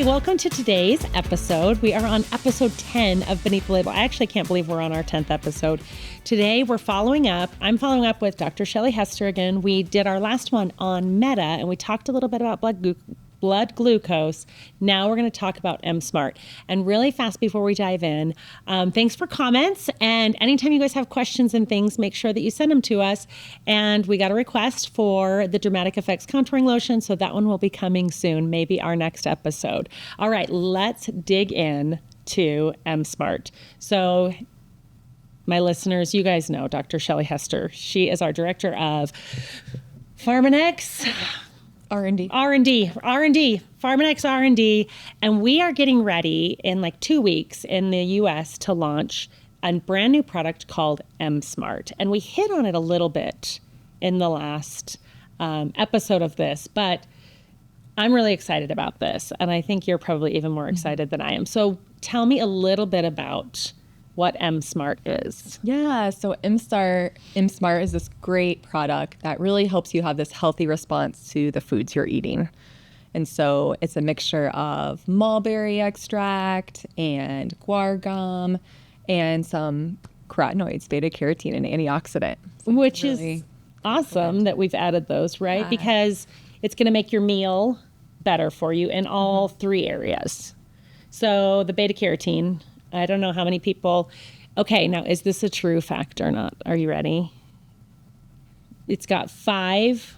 Hi, welcome to today's episode. We are on episode 10 of Beneath the Label. I actually can't believe we're on our 10th episode. Today, I'm following up with Dr. Shelly Hester again. We did our last one on Meta, and we talked a little bit about blood glucose. Now we're going to talk about M-Smart. And really fast before we dive in, thanks for comments. And anytime you guys have questions and things, make sure that you send them to us. And we got a request for the Dramatic Effects Contouring Lotion, so that one will be coming soon, maybe our next episode. All right, let's dig in to M-Smart. So my listeners, you guys know Dr. Shelly Hester. She is our director of Pharmanex. R&D, Pharmanex R&D. And we are getting ready in like 2 weeks in the US to launch a brand new product called M-Smart. And we hit on it a little bit in the last episode of this, but I'm really excited about this. And I think you're probably even more excited than I am. So tell me a little bit about what M-Smart is. Yeah, so M-Smart is this great product that really helps you have this healthy response to the foods you're eating. And so it's a mixture of mulberry extract and guar gum and some carotenoids, beta carotene, and antioxidant. Which really is awesome that we've added those, right? Yeah. Because it's going to make your meal better for you in all three areas. So the beta carotene, I don't know how many people. Okay, now is this a true fact or not? Are you ready? It's got 5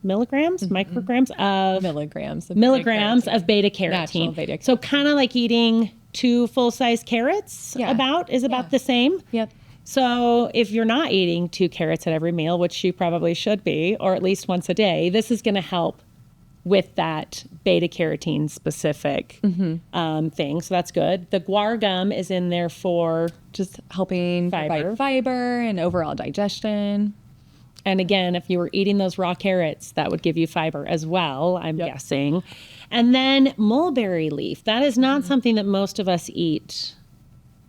milligrams, micrograms of milligrams of beta carotene. So kind of like eating 2 full-size carrots. Yeah. About the same. Yep. So if you're not eating 2 carrots at every meal, which you probably should be, or at least once a day, this is going to help with that beta carotene specific thing. So that's good. The guar gum is in there for just helping provide fiber and overall digestion. And again, if you were eating those raw carrots, that would give you fiber as well, I'm guessing. And then mulberry leaf. That is not something that most of us eat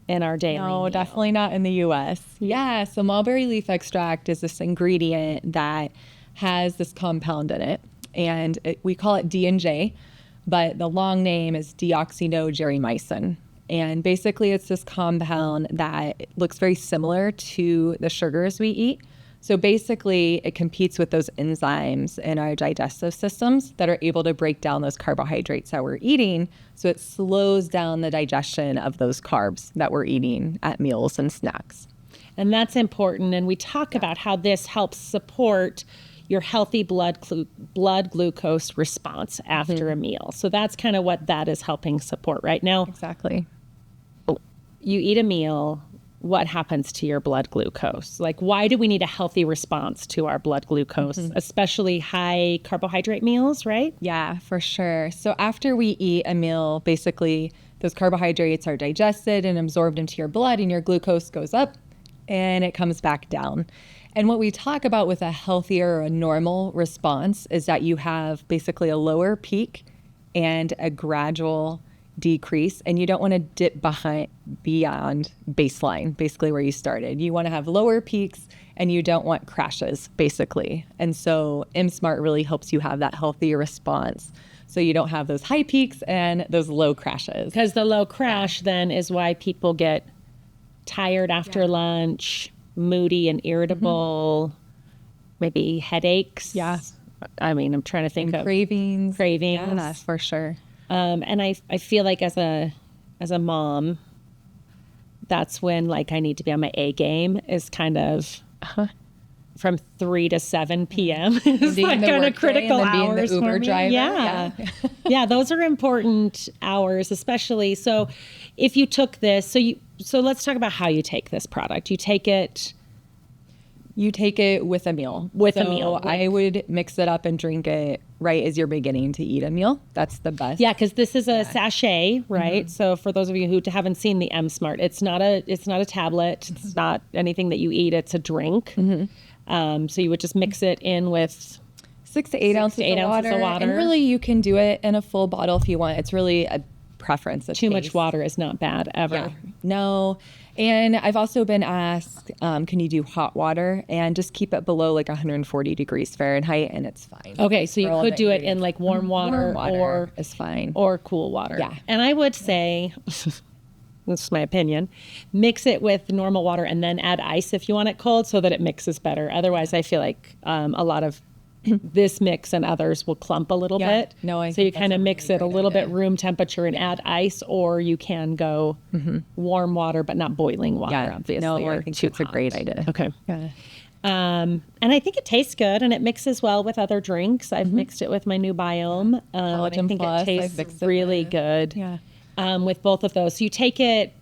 in our daily meal. Definitely not in the U.S. Yeah, so mulberry leaf extract is this ingredient that has this compound in it. And we call it D&J, but the long name is deoxynigericin. And basically it's this compound that looks very similar to the sugars we eat. So basically it competes with those enzymes in our digestive systems that are able to break down those carbohydrates that we're eating. So it slows down the digestion of those carbs that we're eating at meals and snacks. And that's important. And we talk about how this helps support your healthy blood glucose response after a meal. So that's kind of what that is helping support right now. Exactly. You eat a meal, what happens to your blood glucose? Like, why do we need a healthy response to our blood glucose, especially high carbohydrate meals, right? Yeah, for sure. So after we eat a meal, basically those carbohydrates are digested and absorbed into your blood and your glucose goes up and it comes back down. And what we talk about with a healthier or a normal response is that you have basically a lower peak and a gradual decrease, and you don't want to dip beyond baseline, basically where you started. You want to have lower peaks and you don't want crashes, basically. And so M-Smart really helps you have that healthier response so you don't have those high peaks and those low crashes. Because the low crash then is why people get tired after lunch, moody and irritable, maybe headaches. Yeah. I mean, I'm trying to think of cravings. Yeah, for sure. And I feel like as a mom, that's when like I need to be on my A game is kind of from 3 to 7 p.m. It's like kind of critical hours the Uber for me. driver. Yeah. Yeah, those are important hours, especially. So if you took this, so let's talk about how you take this product. You take it with a meal. I would mix it up and drink it right as you're beginning to eat a meal. That's the best. Yeah, because this is a sachet, right? So for those of you who haven't seen the M-Smart, it's not a tablet. It's not anything that you eat. It's a drink. So you would just mix it in with 6 to 8 ounces of water. And really, you can do it in a full bottle if you want. It's really a preference. Too much water is not bad ever. Yeah. No. And I've also been asked, can you do hot water and just keep it below like 140 degrees Fahrenheit, and it's fine. Okay, so you For all could the do it in ingredients. like warm water, Warm water or is fine. or cool water. Yeah. And I would say, this is my opinion, mix it with normal water and then add ice if you want it cold so that it mixes better. Otherwise, I feel like a lot of this mix and others will clump a little Yeah. bit. No, I so you think that's kind of a mix really it a great little idea. bit room temperature and add ice, or you can go warm water, but not boiling water, Yeah. obviously. No, or I think too that's a hot. great idea. Okay. Yeah. And I think it tastes good, and it mixes well with other drinks. I've mixed it with my new Biome. I Collagen think Plus, it I've tastes mixed it really with. good. Yeah. With both of those. So you take it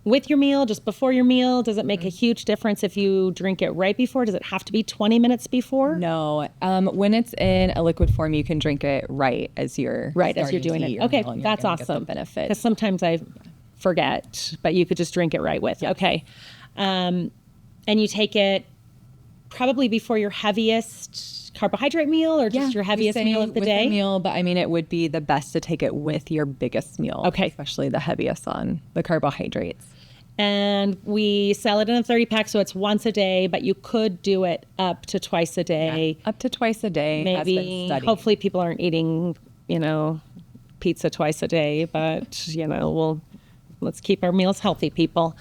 with your meal, just before your meal. Does it make a huge difference if you drink it right before? Does it have to be 20 minutes before? No. When it's in a liquid form, you can drink it right as you're doing it. your Okay, meal, and you're that's gonna get the awesome. benefit. Because sometimes I forget, but you could just drink it right with. Okay. And you take it probably before your heaviest carbohydrate meal, or just your heaviest meal of the with day? meal, but I mean, it would be the best to take it with your biggest meal. Okay. Especially the heaviest on the carbohydrates. And we sell it in a 30 pack, so it's once a day, but you could do it up to twice a day. Up to twice a day. has been Maybe, studied. hopefully people aren't eating, pizza twice a day, but, let's keep our meals healthy, people.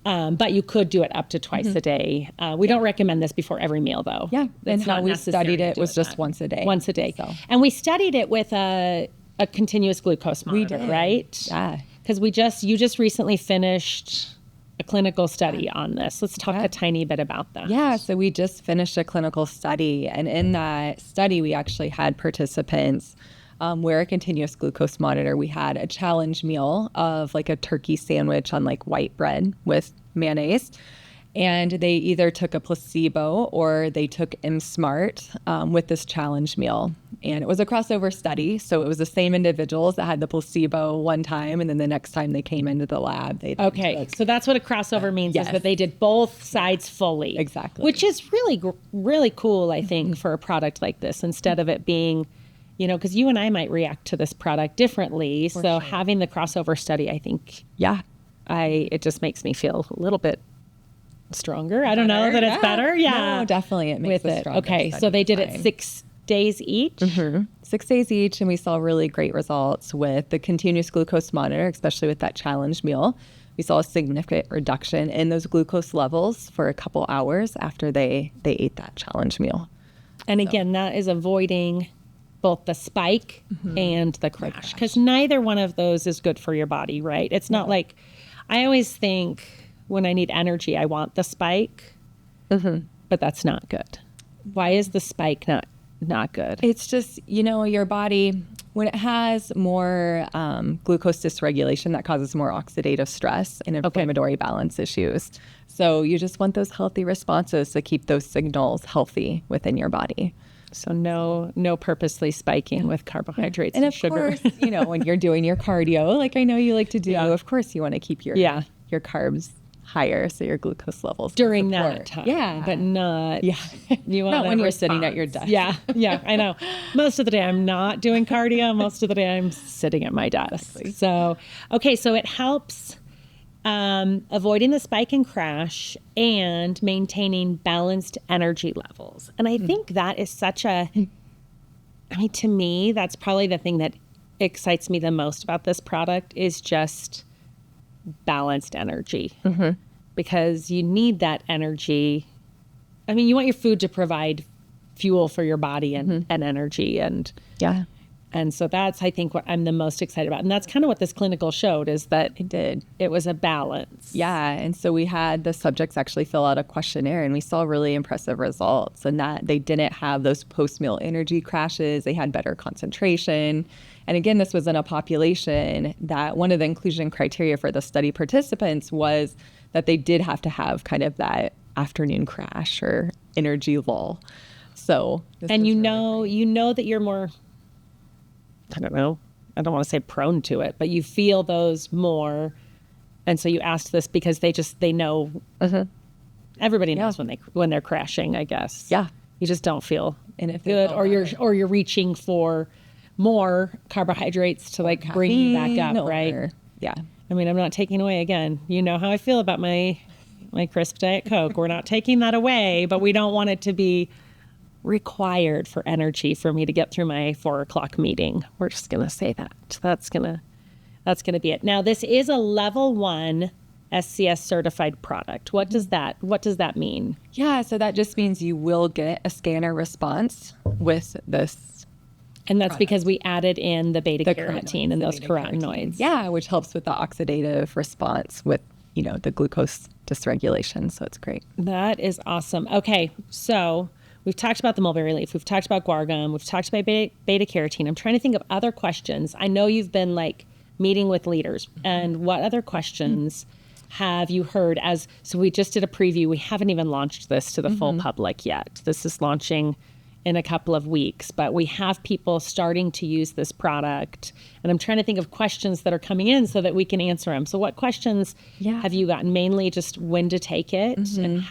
But you could do it up to twice a day. We don't recommend this before every meal, though. Yeah, and It's how not we necessary studied to it do was just that. once a day. Once a day. So. And we studied it with a continuous glucose monitor, did. right? Yeah. Because you just recently finished a clinical study on this. Let's talk a tiny bit about that. Yeah, so we just finished a clinical study, and in that study, we actually had participants wear a continuous glucose monitor. We had a challenge meal of like a turkey sandwich on like white bread with mayonnaise, and they either took a placebo or they took M-Smart with this challenge meal. And it was a crossover study, so it was the same individuals that had the placebo one time, and then the next time they came into the lab, they Okay, so that's what a crossover means, Yes. is that they did both sides fully. Exactly. Which is really, really cool, I think, for a product like this, instead of it being, because you and I might react to this product differently. So having the crossover study, I think, yeah. it just makes me feel a little bit stronger. I don't know that it's better. Yeah. No, definitely it makes With a it. stronger Okay, so study they did it design. 6 days each. 6 days each, and we saw really great results with the continuous glucose monitor, especially with that challenge meal. We saw a significant reduction in those glucose levels for a couple hours after they ate that challenge meal. And again, that is avoiding both the spike and the crash, because neither one of those is good for your body, right? It's not like, I always think when I need energy, I want the spike, but that's not good. Why is the spike not good? It's just, your body, when it has more glucose dysregulation, that causes more oxidative stress and inflammatory balance issues. So you just want those healthy responses to keep those signals healthy within your body. So no purposely spiking with carbohydrates and of sugar. course, when you're doing your cardio, like I know you like to do, of course you want to keep your carbs higher, so your glucose levels During support. that time. Yeah. But not, Yeah. you want Not when you're sitting at your desk. Yeah, I know. Most of the day I'm not doing cardio. Most of the day I'm sitting at my desk. Exactly. So, okay, so it helps avoiding the spike and crash and maintaining balanced energy levels. And I think that is to me, that's probably the thing that excites me the most about this product, is just balanced energy. Because you need that energy. I mean, you want your food to provide fuel for your body and energy. And so that's, I think, what I'm the most excited about. And that's kind of what this clinical showed, is that it was a balance. Yeah. And so we had the subjects actually fill out a questionnaire, and we saw really impressive results, and that they didn't have those post-meal energy crashes. They had better concentration. And again, this was in a population that one of the inclusion criteria for the study participants was that they did have to have kind of that afternoon crash or energy lull. So, And you know that you're more, I don't know, I don't want to say prone to it, but you feel those more. And so you asked this because they know, everybody knows when they're crashing, I guess. Yeah. You just don't feel And if good, or you're reaching for more carbohydrates to like bring you back up, right? Yeah. I mean, I'm not taking away, again, you know how I feel about my crisp Diet Coke. We're not taking that away, but we don't want it to be required for energy for me to get through my 4:00 meeting. We're just going to say that. That's going to be it. Now, this is a level 1 SCS certified product. What does that mean? Yeah, so that just means you will get a scanner response with this. And that's because we added in the beta carotene and those carotenoids. Yeah, which helps with the oxidative response with, the glucose dysregulation. So it's great. That is awesome. Okay, so we've talked about the mulberry leaf. We've talked about guar gum. We've talked about beta carotene. I'm trying to think of other questions. I know you've been meeting with leaders. And what other questions have you heard so we just did a preview. We haven't even launched this to the full public yet. This is launching in a couple of weeks, but we have people starting to use this product. And I'm trying to think of questions that are coming in so that we can answer them. So what questions have you gotten? Mainly just when to take it and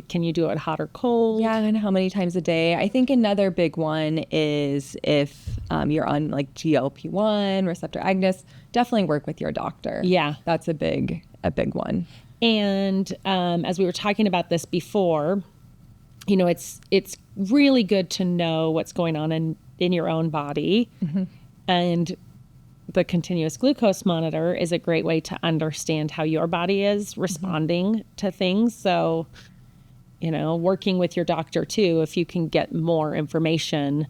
can you do it hot or cold? Yeah, and how many times a day. I think another big one is if you're on GLP-1 receptor agonist, definitely work with your doctor. Yeah. That's a big one. And as we were talking about this before, it's really good to know what's going on in your own body. And the continuous glucose monitor is a great way to understand how your body is responding to things. So, working with your doctor too, if you can get more information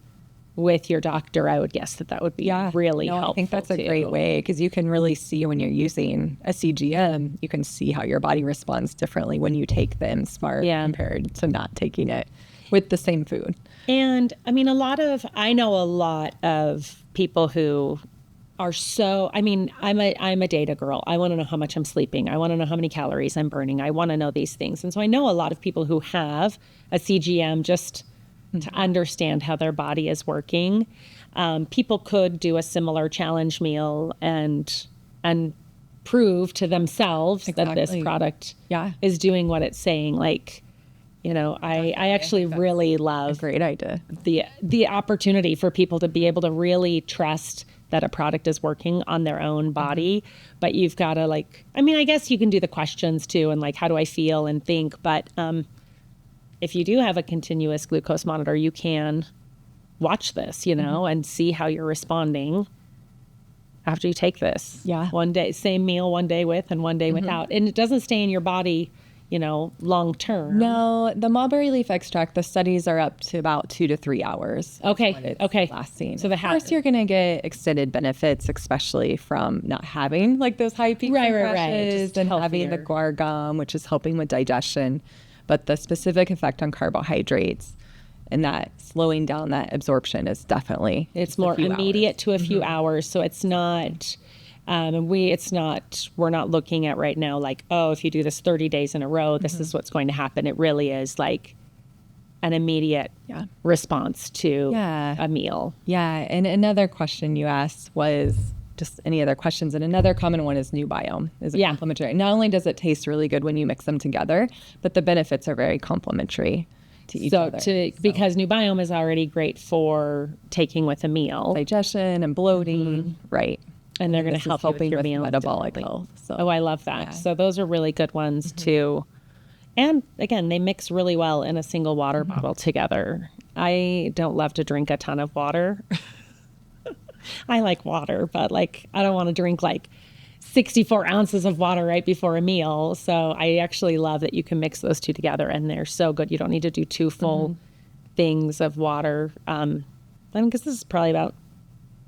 with your doctor, I would guess that would be really helpful. I think that's a great way because you can really see when you're using a CGM, you can see how your body responds differently when you take the M-Smart compared to not taking it with the same food. And I mean, I know a lot of people who are I'm a data girl. I want to know how much I'm sleeping. I want to know how many calories I'm burning. I want to know these things. And so I know a lot of people who have a CGM just to understand how their body is working. People could do a similar challenge meal and prove to themselves that this product is doing what it's saying. I actually really love a great idea. The opportunity for people to be able to really trust that a product is working on their own body. But you've got to I guess you can do the questions too and how do I feel and think, but if you do have a continuous glucose monitor, you can watch this, and see how you're responding after you take this. Yeah. One day, same meal, one day with and one day without. And it doesn't stay in your body, long term. No, the mulberry leaf extract, the studies are up to about 2 to 3 hours. Okay. Lasting. So of course, you're going to get extended benefits, especially from not having those high peaks and crashes and having the guar gum, which is helping with digestion. But the specific effect on carbohydrates and that slowing down that absorption is definitely it's more immediate to a few hours. So it's not we're not looking at right now if you do this 30 days in a row, this is what's going to happen. It really is an immediate response to a meal. Yeah. And another question you asked was just any other questions. And another common one is new biome. Is it complementary? Not only does it taste really good when you mix them together, but the benefits are very complementary to each other. Because new biome is already great for taking with a meal. Digestion and bloating, right. And they're going to help you with your meal. Metabolic health. So. I love that. Yeah. So those are really good ones too. And again, they mix really well in a single water bottle together. I don't love to drink a ton of water. I like water, but I don't want to drink 64 ounces of water right before a meal. So I actually love that you can mix those two together and they're so good. You don't need to do 2 full things of water. Because this is probably about,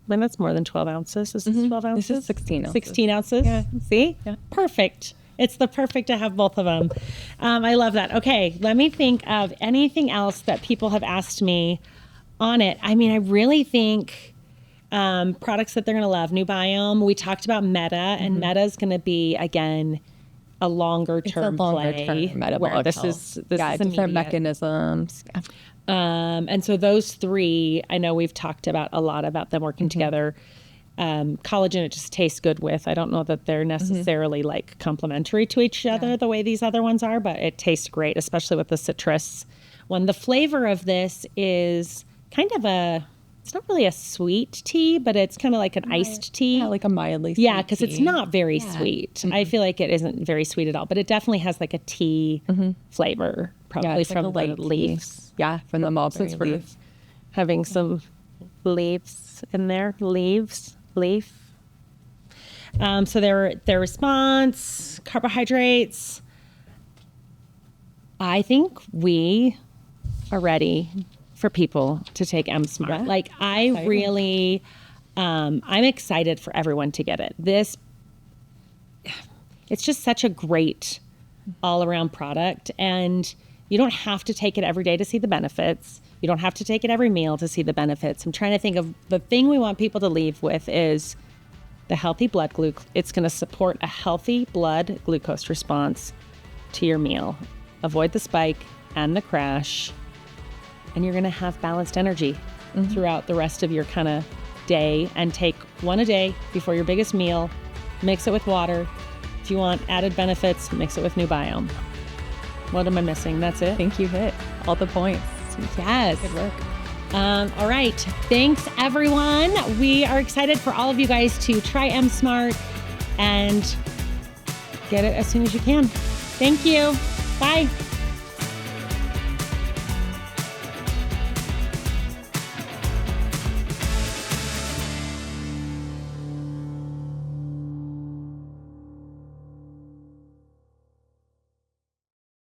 that's more than 12 ounces. Is this 12 ounces? This is 16 ounces. 16 ounces? Yeah. See? Yeah. Perfect. It's the perfect to have both of them. I love that. Okay, let me think of anything else that people have asked me on it. I really think products that they're going to love. New biome. We talked about Meta, and Meta is going to be, again, a longer term play. Metabolic this health. is different mechanisms. And so those three, I know we've talked about a lot about them working together. Collagen, it just tastes good with. I don't know that they're necessarily complementary to each other the way these other ones are, but it tastes great, especially with the citrus one. The flavor of this is kind of it's not really a sweet tea, but it's kind of like an iced tea. Yeah, like a mildly sweet Yeah, because it's tea. not very sweet. I feel like it isn't very sweet at all, but it definitely has like a tea flavor, probably it's like from a the light tea. leaves. Yeah, from the mulberry Since we're leaves. having some leaves in there, leaf. So their response, carbohydrates. I think we are ready for people to take M Smart. Yeah. Like I Exciting. really, I'm excited for everyone to get it. It's just such a great all around product, and you don't have to take it every day to see the benefits. You don't have to take it every meal to see the benefits. I'm trying to think of the thing we want people to leave with is the healthy blood glucose. It's going to support a healthy blood glucose response to your meal. Avoid the spike and the crash, and you're going to have balanced energy throughout the rest of your kind of day, and take one a day before your biggest meal. Mix it with water. If you want added benefits, mix it with New Biome. What am I missing? That's it? I think you hit all the points. Yes. Good work. All right. Thanks, everyone. We are excited for all of you guys to try M Smart and get it as soon as you can. Thank you. Bye.